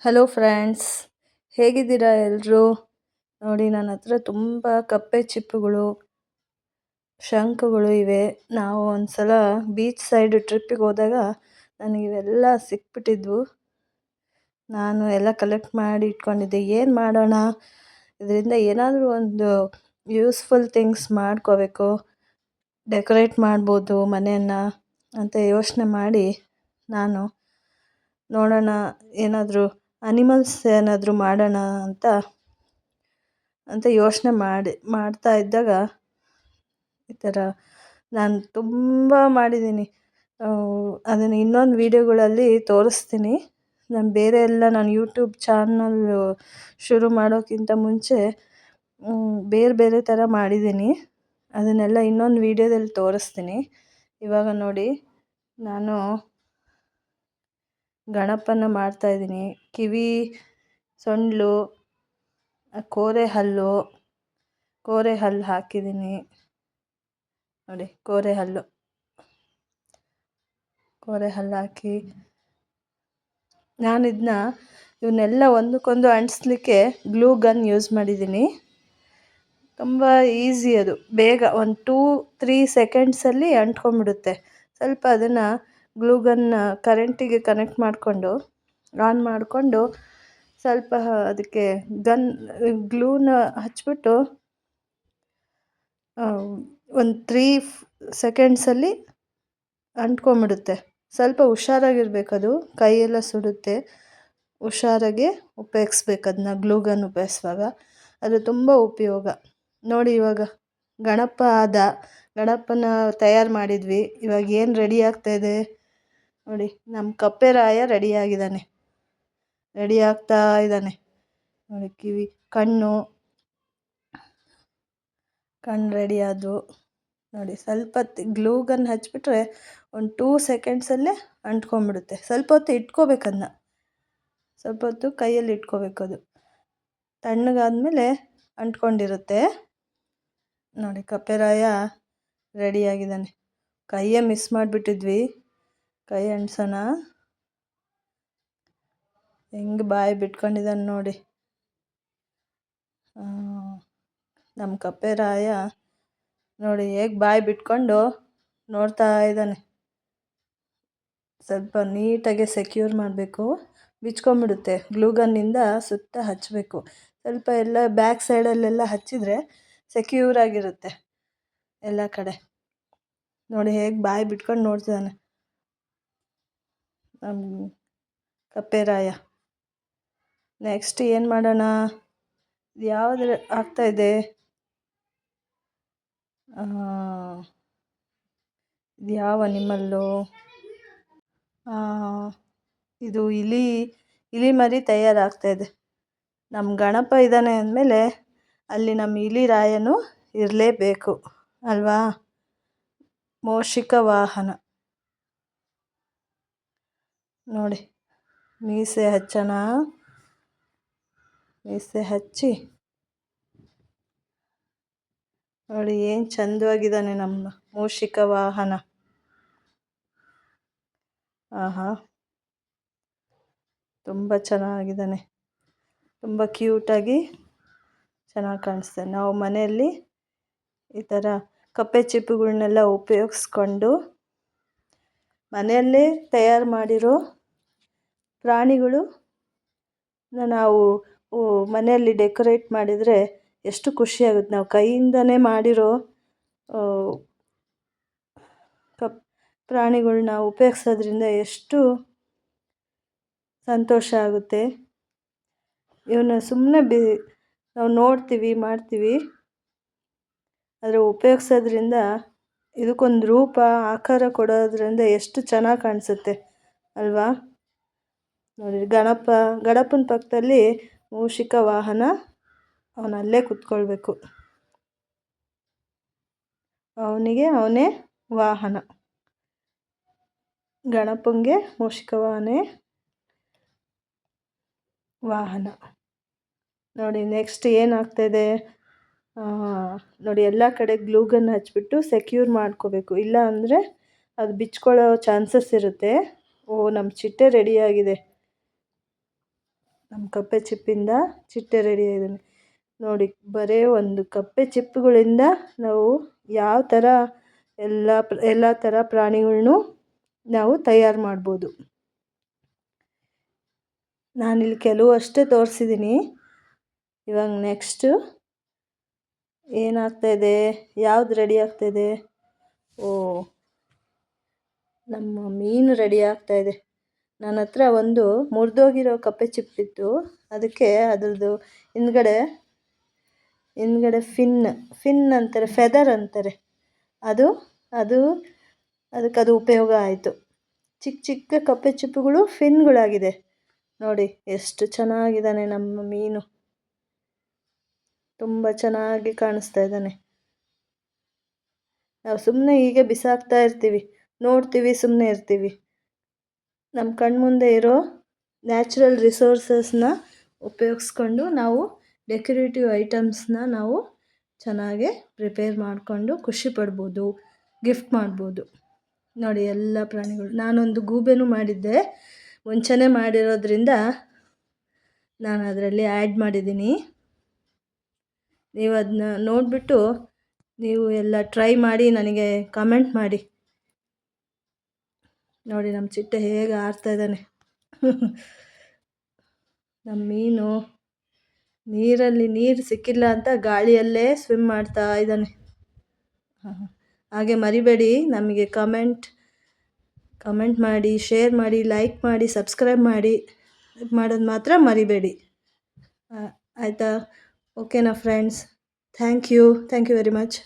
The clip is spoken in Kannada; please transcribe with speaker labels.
Speaker 1: ಹಲೋ ಫ್ರೆಂಡ್ಸ್, ಹೇಗಿದ್ದೀರಾ ಎಲ್ಲರೂ? ನೋಡಿ, ನನ್ನ ಹತ್ರ ತುಂಬ ಕಪ್ಪೆ ಚಿಪ್ಪುಗಳು, ಶಂಖಗಳು ಇವೆ. ನಾವು ಒಂದು ಸಲ ಬೀಚ್ ಸೈಡ್ ಟ್ರಿಪ್ಪಿಗೆ ಹೋದಾಗ ನನಗೆ ಇವೆಲ್ಲ ಸಿಕ್ಬಿಟ್ಟಿದ್ವು. ನಾನು ಎಲ್ಲ ಕಲೆಕ್ಟ್ ಮಾಡಿ ಇಟ್ಕೊಂಡಿದ್ದೆ. ಏನು ಮಾಡೋಣ, ಇದರಿಂದ ಏನಾದರೂ ಒಂದು ಯೂಸ್ಫುಲ್ ಥಿಂಗ್ಸ್ ಮಾಡ್ಕೋಬೇಕು, ಡೆಕೋರೇಟ್ ಮಾಡ್ಬೋದು ಮನೆಯನ್ನು ಅಂತ ಯೋಚನೆ ಮಾಡಿ ನಾನು ನೋಡೋಣ ಏನಾದರೂ ಅನಿಮಲ್ಸ್ ಏನಾದರೂ ಮಾಡೋಣ ಅಂತ ಯೋಚನೆ ಮಾಡ್ತಾ ಇದ್ದಾಗ ಈ ಥರ ನಾನು ತುಂಬ ಮಾಡಿದ್ದೀನಿ. ಅದನ್ನು ಇನ್ನೊಂದು ವೀಡಿಯೋಗಳಲ್ಲಿ ತೋರಿಸ್ತೀನಿ. ನಾನು ಯೂಟ್ಯೂಬ್ ಚಾನಲ್ ಶುರು ಮಾಡೋಕ್ಕಿಂತ ಮುಂಚೆ ಬೇರೆ ಬೇರೆ ಥರ ಮಾಡಿದ್ದೀನಿ. ಅದನ್ನೆಲ್ಲ ಇನ್ನೊಂದು ವೀಡಿಯೋದಲ್ಲಿ ತೋರಿಸ್ತೀನಿ. ಇವಾಗ ನೋಡಿ, ನಾನು ಗಣಪನ ಮಾಡ್ತಾಯಿದ್ದೀನಿ. ಕಿವಿ, ಸೊಂಡ್ಲು, ಕೋರೆ ಹಲ್ಲು ಹಾಕಿದ್ದೀನಿ. ನೋಡಿ, ಕೋರೆ ಹಲ್ಲು ಹಾಕಿ ನಾನು ಇವನ್ನೆಲ್ಲ ಒಂದಕ್ಕೊಂದು ಅಂಟಿಸ್ಲಿಕ್ಕೆ ಗ್ಲೂ ಗನ್ ಯೂಸ್ ಮಾಡಿದ್ದೀನಿ. ತುಂಬ ಈಸಿ, ಅದು ಬೇಗ 1-2-3 ಸೆಕೆಂಡ್ಸಲ್ಲಿ ಅಂಟ್ಕೊಂಡ್ಬಿಡುತ್ತೆ. ಸ್ವಲ್ಪ ಅದನ್ನು ಗ್ಲೂ ಗನ್ನ ಕರೆಂಟಿಗೆ ಕನೆಕ್ಟ್ ಆನ್ ಮಾಡಿಕೊಂಡು ಸ್ವಲ್ಪ ಅದಕ್ಕೆ ಗ್ಲೂನ ಹಚ್ಬಿಟ್ಟು ಒಂದು 3 ಸೆಕೆಂಡ್ಸಲ್ಲಿ ಅಂಟ್ಕೊಂಡ್ಬಿಡುತ್ತೆ. ಸ್ವಲ್ಪ ಹುಷಾರಾಗಿರ್ಬೇಕದು, ಕೈಯೆಲ್ಲ ಸುಡುತ್ತೆ. ಹುಷಾರಾಗಿ ಉಪಯೋಗಿಸ್ಬೇಕು ಅದನ್ನ. ಗ್ಲೂ ಗನ್ ಉಪಯೋಗಿಸುವಾಗ ಅದು ತುಂಬ ಉಪಯೋಗ. ನೋಡಿ, ಇವಾಗ ಗಣಪನ ತಯಾರು ಮಾಡಿದ್ವಿ. ಇವಾಗ ಏನು ರೆಡಿ ಆಗ್ತಾಯಿದೆ ನೋಡಿ, ನಮ್ಮ ಕಪ್ಪೆರಾಯ ರೆಡಿ ಆಗ್ತಾ ಇದ್ದಾನೆ. ನೋಡಿ, ಕಣ್ಣು ರೆಡಿ ಆದವು. ನೋಡಿ, ಸ್ವಲ್ಪ ಗ್ಲೂ ಗನ್ ಹಚ್ಬಿಟ್ರೆ ಒಂದು 2 ಸೆಕೆಂಡ್ಸಲ್ಲೇ ಅಂಟ್ಕೊಂಡ್ಬಿಡುತ್ತೆ. ಸ್ವಲ್ಪ ಹೊತ್ತು ಇಟ್ಕೋಬೇಕದನ್ನ, ಸ್ವಲ್ಪ ಹೊತ್ತು ಕೈಯಲ್ಲಿ ಇಟ್ಕೋಬೇಕದು. ತಣ್ಣಗಾದ್ಮೇಲೆ ಅಂಟ್ಕೊಂಡಿರುತ್ತೆ. ನೋಡಿ, ಕಪ್ಪೆರಾಯ ರೆಡಿಯಾಗಿದ್ದಾನೆ. ಕೈಯೇ ಮಿಸ್ ಮಾಡಿಬಿಟ್ಟಿದ್ವಿ. ಕೈ ಅಂಟ್ಸೋಣ. ಹೆಂಗೆ ಬಾಯಿ ಬಿಟ್ಕೊಂಡಿದ್ದಾನೆ ನೋಡಿ. ನಮ್ಮ ಕಪ್ಪೆರಾಯ ನೋಡಿ ಹೇಗೆ ಬಾಯಿ ಬಿಟ್ಕೊಂಡು ನೋಡ್ತಾ ಇದ್ದಾನೆ. ಸ್ವಲ್ಪ ನೀಟಾಗಿ ಸೆಕ್ಯೂರ್ ಮಾಡಬೇಕು, ಬಿಚ್ಕೊಂಡ್ಬಿಡುತ್ತೆ. ಗ್ಲೂಗನ್ನಿಂದ ಸುತ್ತ ಹಚ್ಚಬೇಕು. ಸ್ವಲ್ಪ ಎಲ್ಲ ಬ್ಯಾಕ್ ಸೈಡಲ್ಲೆಲ್ಲ ಹಚ್ಚಿದರೆ ಸೆಕ್ಯೂರ್ ಆಗಿರುತ್ತೆ ಎಲ್ಲ ಕಡೆ. ನೋಡಿ ಹೇಗೆ ಬಾಯಿ ಬಿಟ್ಕೊಂಡು ನೋಡ್ತಿದ್ದಾನೆ ನಮ್ಮ ಕಪ್ಪೆರಾಯ. ನೆಕ್ಸ್ಟ್ ಏನು ಮಾಡೋಣ, ಯಾವುದು ಆಗ್ತಾಯಿದೆ? ಇದು ಯಾವ ಅನಿಮಲ್ಲು? ಇದು ಇಲಿ ಮರಿ ತಯಾರಾಗ್ತಾಯಿದೆ. ನಮ್ಮ ಗಣಪ ಇದ್ದಾನೆ ಅಂದಮೇಲೆ ಅಲ್ಲಿ ನಮ್ಮ ಇಲಿ ರಾಯನು ಇರಲೇಬೇಕು ಅಲ್ವಾ? ಮೂಷಿಕ ವಾಹನ. ನೋಡಿ, ಮೀಸೆ ಹಚ್ಚೋಣ. ಮೀಸೆ ಹಚ್ಚಿ ನೋಡಿ ಏನು ಚಂದವಾಗಿದ್ದಾನೆ ನಮ್ಮ ಮೂಷಿಕ ವಾಹನ. ಆಹಾ, ತುಂಬ ಚೆನ್ನಾಗಿದ್ದಾನೆ. ತುಂಬ ಕ್ಯೂಟಾಗಿ ಚೆನ್ನಾಗಿ ಕಾಣಿಸ್ತಾನೆ. ನಾವು ಮನೆಯಲ್ಲಿ ಈ ಥರ ಕಪ್ಪೆ ಚಿಪ್ಪುಗಳನ್ನೆಲ್ಲ ಉಪಯೋಗಿಸ್ಕೊಂಡು ಮನೆಯಲ್ಲೇ ತಯಾರು ಮಾಡಿರೋ ಪ್ರಾಣಿಗಳು ನಾವು ಮನೆಯಲ್ಲಿ ಡೆಕೋರೇಟ್ ಮಾಡಿದರೆ ಎಷ್ಟು ಖುಷಿಯಾಗುತ್ತೆ. ನಾವು ಕೈಯಿಂದನೇ ಮಾಡಿರೋ ಪ್ರಾಣಿಗಳನ್ನ ಉಪಯೋಗಿಸೋದ್ರಿಂದ ಎಷ್ಟು ಸಂತೋಷ ಆಗುತ್ತೆ. ಇವನ್ನ ಸುಮ್ಮನೆ ನಾವು ನೋಡ್ತೀವಿ, ಮಾಡ್ತೀವಿ, ಆದರೆ ಉಪಯೋಗಿಸೋದ್ರಿಂದ ಇದಕ್ಕೊಂದು ರೂಪ, ಆಕಾರ ಕೊಡೋದ್ರಿಂದ ಎಷ್ಟು ಚೆನ್ನಾಗಿ ಕಾಣಿಸುತ್ತೆ ಅಲ್ವಾ? ನೋಡಿ, ಗಣಪನ ಪಕ್ಕದಲ್ಲಿ ಮೂಷಿಕ ವಾಹನ, ಅವನಲ್ಲೇ ಕೂತ್ಕೊಳ್ಬೇಕು. ಅವನೇ ವಾಹನ. ಗಣಪಂಗೆ ಮೂಷಿಕ ವಾಹನ. ನೋಡಿ, ನೆಕ್ಸ್ಟ್ ಏನಾಗ್ತಾಯಿದೆ ನೋಡಿ, ಎಲ್ಲ ಕಡೆ ಗ್ಲೂಗನ್ ಹಚ್ಬಿಟ್ಟು ಸೆಕ್ಯೂರ್ ಮಾಡ್ಕೋಬೇಕು. ಇಲ್ಲ ಅಂದರೆ ಅದು ಬಿಚ್ಕೊಳ್ಳೋ ಚಾನ್ಸಸ್ ಇರುತ್ತೆ. ನಮ್ಮ ಚಿಟ್ಟೆ ರೆಡಿಯಾಗಿದೆ. ನಮ್ಮ ಕಪ್ಪೆ ಚಿಪ್ಪಿಂದ ಚಿಟ್ಟೆ ರೆಡಿ ಆಗಿದೆ ನೋಡಿ. ಬರೀ ಒಂದು ಕಪ್ಪೆ ಚಿಪ್ಪುಗಳಿಂದ ನಾವು ಯಾವ ಥರ ಎಲ್ಲ ಥರ ಪ್ರಾಣಿಗಳ್ನೂ ನಾವು ತಯಾರು ಮಾಡ್ಬೋದು. ನಾನಿಲ್ಲಿ ಕೆಲವು ಅಷ್ಟೇ ತೋರಿಸಿದ್ದೀನಿ. ಇವಾಗ ನೆಕ್ಸ್ಟು ಏನಾಗ್ತಾಯಿದೆ, ಯಾವ್ದು ರೆಡಿ ಆಗ್ತಾಯಿದೆ? ಓ, ನಮ್ಮ ಮೀನು ರೆಡಿ ಆಗ್ತಾಯಿದೆ. ನನ್ನ ಹತ್ರ ಒಂದು ಮುರಿದೋಗಿರೋ ಕಪ್ಪೆ ಚಿಪ್ಪಿತ್ತು. ಅದಕ್ಕೆ ಅದ್ರದ್ದು ಹಿಂದ್ಗಡೆ ಫಿನ್ ಅಂತಾರೆ, ಫೆದರ್ ಅಂತಾರೆ, ಅದಕ್ಕೆ ಉಪಯೋಗ ಆಯಿತು. ಚಿಕ್ಕ ಚಿಕ್ಕ ಕಪ್ಪೆ ಚಿಪ್ಪುಗಳು ಫಿನ್ಗಳಾಗಿದೆ ನೋಡಿ. ಎಷ್ಟು ಚೆನ್ನಾಗಿದ್ದಾನೆ ನಮ್ಮ ಮೀನು, ತುಂಬ ಚೆನ್ನಾಗಿ ಕಾಣಿಸ್ತಾ ಇದ್ದಾನೆ. ನಾವು ಸುಮ್ಮನೆ ಹೀಗೆ ಬಿಸಾಕ್ತಾ ಇರ್ತೀವಿ, ನೋಡ್ತೀವಿ, ಸುಮ್ಮನೆ ಇರ್ತೀವಿ. ನಮ್ಮ ಕಣ್ಮುಂದೆ ಇರೋ ನ್ಯಾಚುರಲ್ ರಿಸೋರ್ಸಸ್ನ ಉಪಯೋಗಿಸ್ಕೊಂಡು ನಾವು ಡೆಕೋರೇಟಿವ್ ಐಟಮ್ಸ್ನ ನಾವು ಚೆನ್ನಾಗಿ ಪ್ರಿಪೇರ್ ಮಾಡಿಕೊಂಡು ಖುಷಿ ಪಡ್ಬೋದು, ಗಿಫ್ಟ್ ಮಾಡ್ಬೋದು. ನೋಡಿ ಎಲ್ಲ ಪ್ರಾಣಿಗಳು. ನಾನೊಂದು ಗೂಬೆನೂ ಮಾಡಿದ್ದೆ, ಮುಂಚೆನೇ ಮಾಡಿರೋದ್ರಿಂದ ನಾನು ಅದರಲ್ಲಿ ಆ್ಯಡ್ ಮಾಡಿದ್ದೀನಿ. ನೀವು ಅದನ್ನ ನೋಡಿಬಿಟ್ಟು ನೀವು ಎಲ್ಲ ಟ್ರೈ ಮಾಡಿ ನನಗೆ ಕಮೆಂಟ್ ಮಾಡಿ. ನೋಡಿ ನಮ್ಮ ಚಿಟ್ಟೆ ಹೇಗೆ ಆಡ್ತಾ ಇದ್ದಾನೆ. ನಮ್ಮ ಮೀನು ನೀರಲ್ಲಿ ನೀರು ಸಿಕ್ಕಿಲ್ಲ ಅಂತ ಗಾಳಿಯಲ್ಲೇ ಸ್ವಿಮ್ ಮಾಡ್ತಾ ಇದ್ದಾನೆ. ಹಾಗೆ ಮರಿಬೇಡಿ, ನಮಗೆ ಕಮೆಂಟ್ ಮಾಡಿ, ಶೇರ್ ಮಾಡಿ, ಲೈಕ್ ಮಾಡಿ, ಸಬ್ಸ್ಕ್ರೈಬ್ ಮಾಡಿ, ಮಾಡೋದು ಮಾತ್ರ ಮರಿಬೇಡಿ. ಆಯಿತಾ? ಓಕೆನಾ friends? Thank you very much.